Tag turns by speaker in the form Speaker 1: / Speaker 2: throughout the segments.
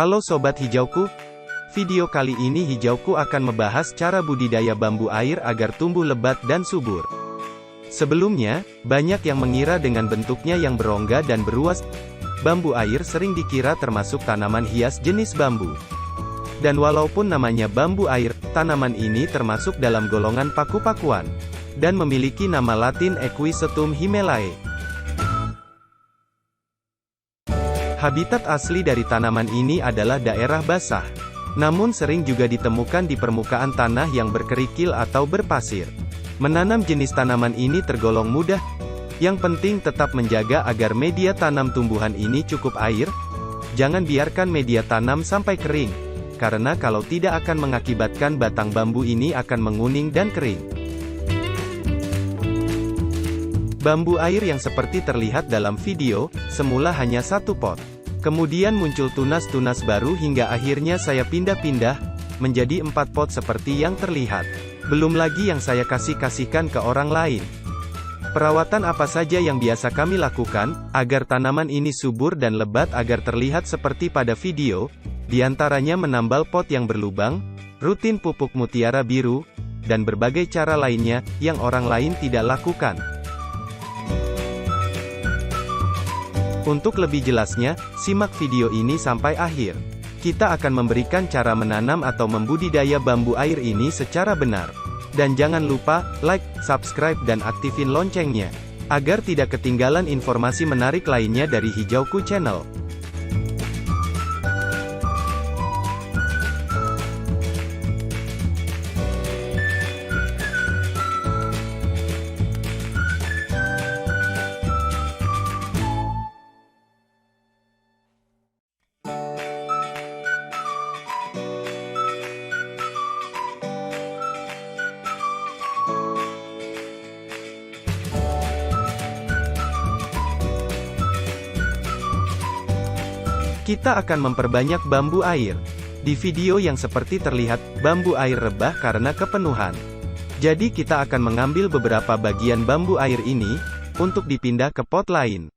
Speaker 1: Halo Sobat Hijauku, video kali ini Hijauku akan membahas cara budidaya bambu air agar tumbuh lebat dan subur. Sebelumnya, banyak yang mengira dengan bentuknya yang berongga dan beruas, bambu air sering dikira termasuk tanaman hias jenis bambu. Dan walaupun namanya bambu air, tanaman ini termasuk dalam golongan paku-pakuan, dan memiliki nama latin Equisetum himelae. Habitat asli dari tanaman ini adalah daerah basah. Namun sering juga ditemukan di permukaan tanah yang berkerikil atau berpasir. Menanam jenis tanaman ini tergolong mudah. Yang penting tetap menjaga agar media tanam tumbuhan ini cukup air. Jangan biarkan media tanam sampai kering. Karena kalau tidak akan mengakibatkan batang bambu ini akan menguning dan kering. Bambu air yang seperti terlihat dalam video, semula hanya satu pot. Kemudian muncul tunas-tunas baru hingga akhirnya saya pindah-pindah, menjadi 4 pot seperti yang terlihat. Belum lagi yang saya kasihkan ke orang lain. Perawatan apa saja yang biasa kami lakukan, agar tanaman ini subur dan lebat agar terlihat seperti pada video, diantaranya menambal pot yang berlubang, rutin pupuk mutiara biru, dan berbagai cara lainnya, yang orang lain tidak lakukan. Untuk lebih jelasnya, simak video ini sampai akhir. Kita akan memberikan cara menanam atau membudidaya bambu air ini secara benar. Dan jangan lupa, like, subscribe dan aktifin loncengnya, agar tidak ketinggalan informasi menarik lainnya dari Hijauku Channel. Kita akan memperbanyak bambu air. Di video yang seperti terlihat, bambu air rebah karena kepenuhan. Jadi kita akan mengambil beberapa bagian bambu air ini, untuk dipindah ke pot lain.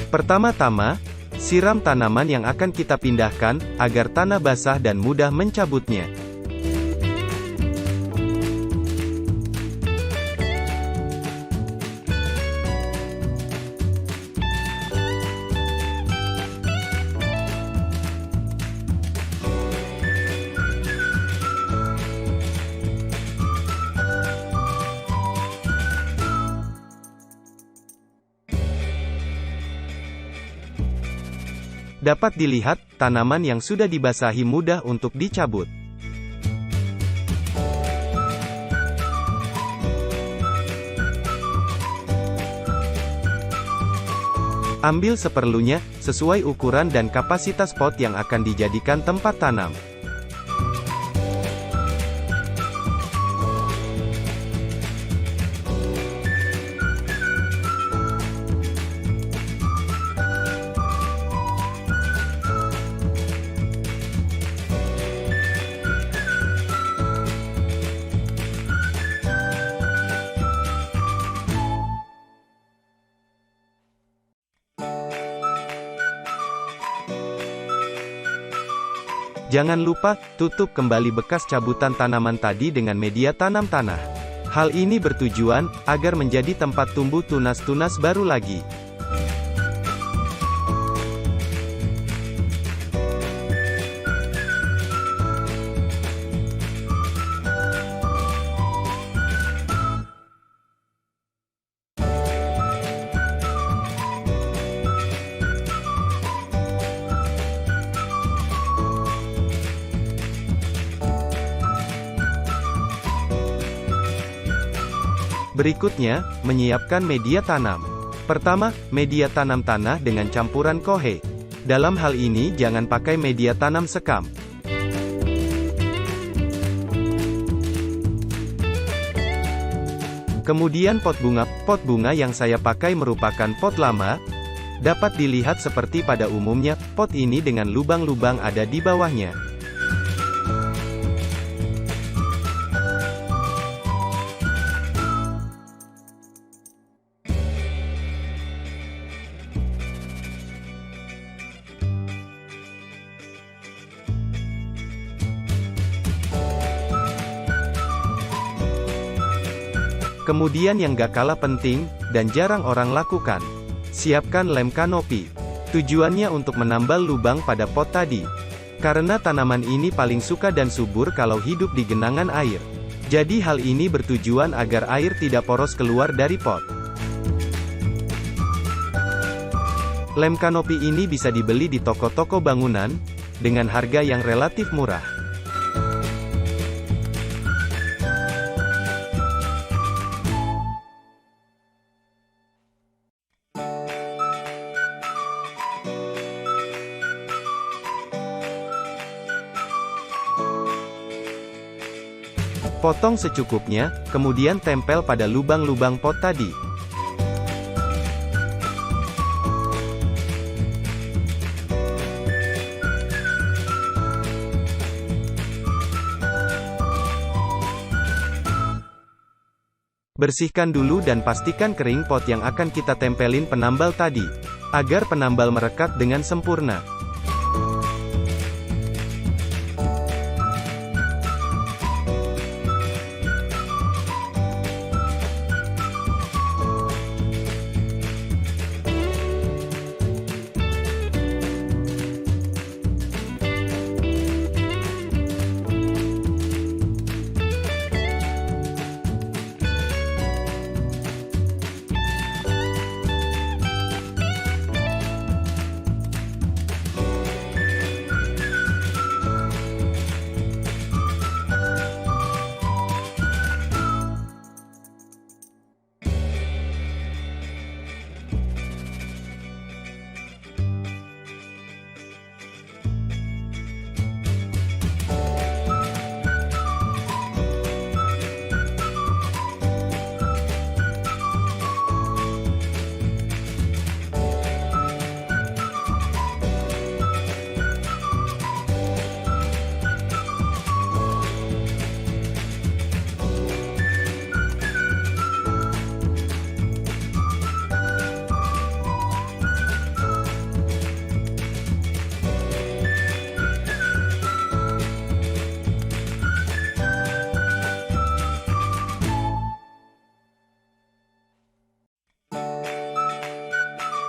Speaker 1: Pertama-tama, siram tanaman yang akan kita pindahkan, agar tanah basah dan mudah mencabutnya. Dapat dilihat, tanaman yang sudah dibasahi mudah untuk dicabut. Ambil seperlunya, sesuai ukuran dan kapasitas pot yang akan dijadikan tempat tanam. Jangan lupa, tutup kembali bekas cabutan tanaman tadi dengan media tanam tanah. Hal ini bertujuan, agar menjadi tempat tumbuh tunas-tunas baru lagi. Berikutnya, menyiapkan media tanam. Pertama, media tanam tanah dengan campuran kohe. Dalam hal ini jangan pakai media tanam sekam. Kemudian pot bunga yang saya pakai merupakan pot lama, Dapat dilihat seperti pada umumnya, pot ini dengan lubang-lubang ada di bawahnya. Kemudian yang gak kalah penting, dan jarang orang lakukan. Siapkan lem kanopi. Tujuannya untuk menambal lubang pada pot tadi. Karena tanaman ini paling suka dan subur kalau hidup di genangan air. Jadi hal ini bertujuan agar air tidak poros keluar dari pot. Lem kanopi ini bisa dibeli di toko-toko bangunan, dengan harga yang relatif murah. Potong secukupnya, kemudian tempel pada lubang-lubang pot tadi. Bersihkan dulu dan pastikan kering pot yang akan kita tempelin penambal tadi, agar penambal merekat dengan sempurna.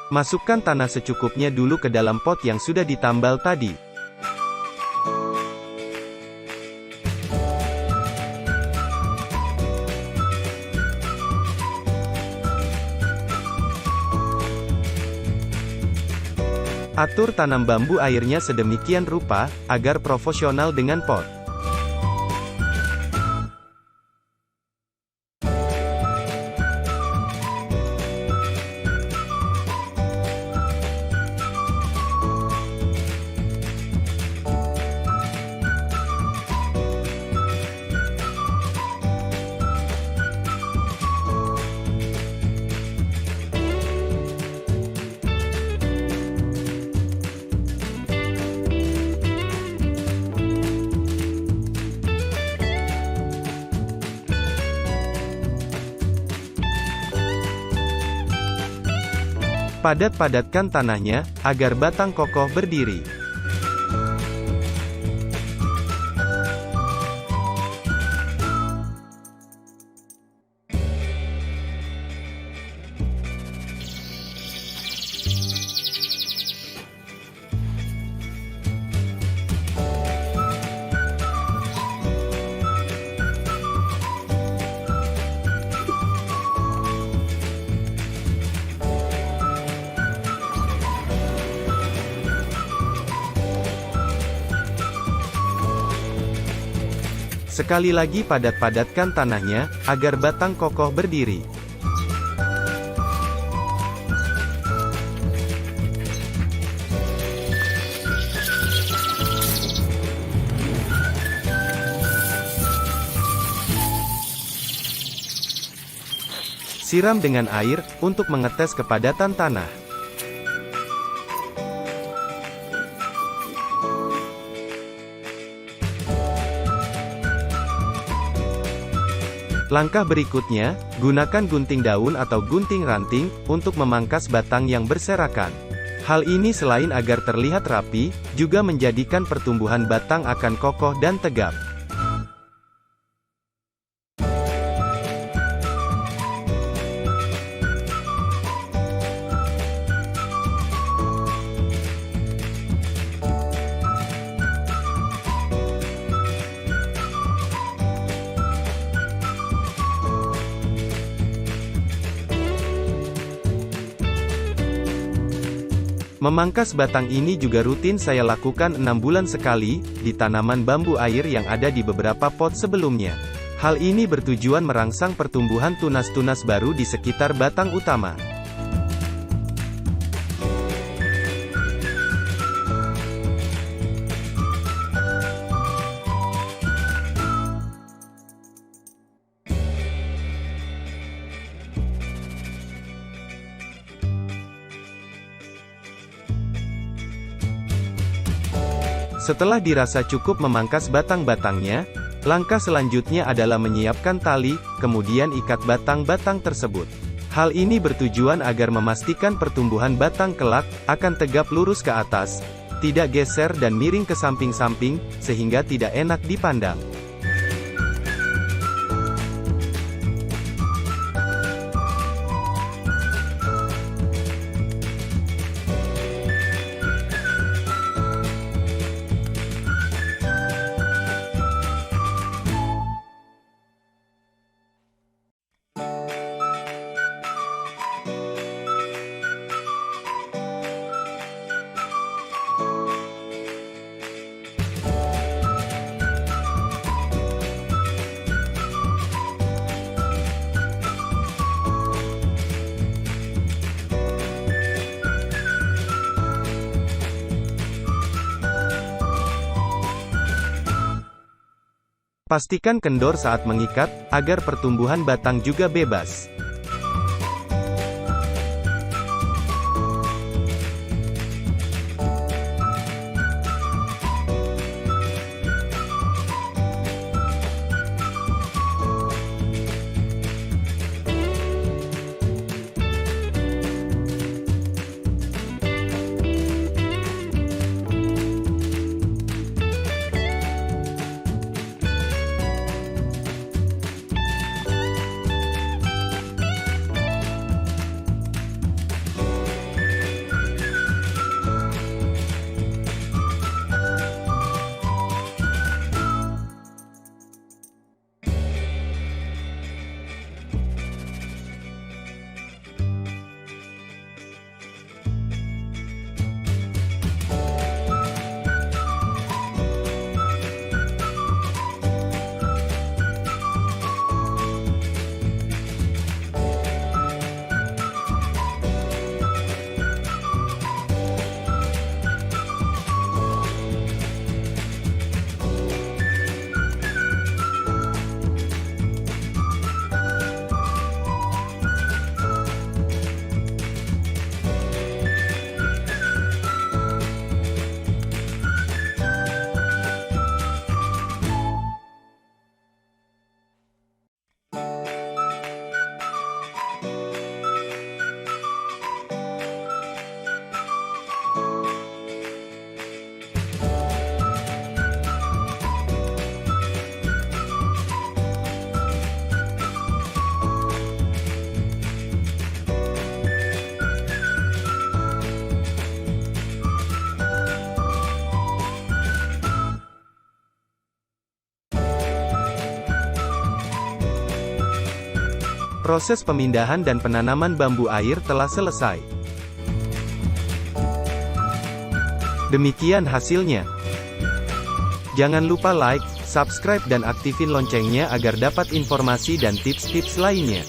Speaker 1: Masukkan tanah secukupnya dulu ke dalam pot yang sudah ditambal tadi. Atur tanam bambu airnya sedemikian rupa, agar proporsional dengan pot. Padat-padatkan tanahnya, agar batang kokoh berdiri. Sekali lagi padat-padatkan tanahnya, agar batang kokoh berdiri. Siram dengan air, untuk mengetes kepadatan tanah. Langkah berikutnya, gunakan gunting daun atau gunting ranting, untuk memangkas batang yang berserakan. Hal ini selain agar terlihat rapi, juga menjadikan pertumbuhan batang akan kokoh dan tegap. Memangkas batang ini juga rutin saya lakukan 6 bulan sekali, di tanaman bambu air yang ada di beberapa pot sebelumnya. Hal ini bertujuan merangsang pertumbuhan tunas-tunas baru di sekitar batang utama. Setelah dirasa cukup memangkas batang-batangnya, langkah selanjutnya adalah menyiapkan tali, kemudian ikat batang-batang tersebut. Hal ini bertujuan agar memastikan pertumbuhan batang kelak akan tegap lurus ke atas, tidak geser dan miring ke samping-samping, sehingga tidak enak dipandang. Pastikan kendor saat mengikat, agar pertumbuhan batang juga bebas. Proses pemindahan dan penanaman bambu air telah selesai. Demikian hasilnya. Jangan lupa like, subscribe dan aktifin loncengnya agar dapat informasi dan tips-tips lainnya.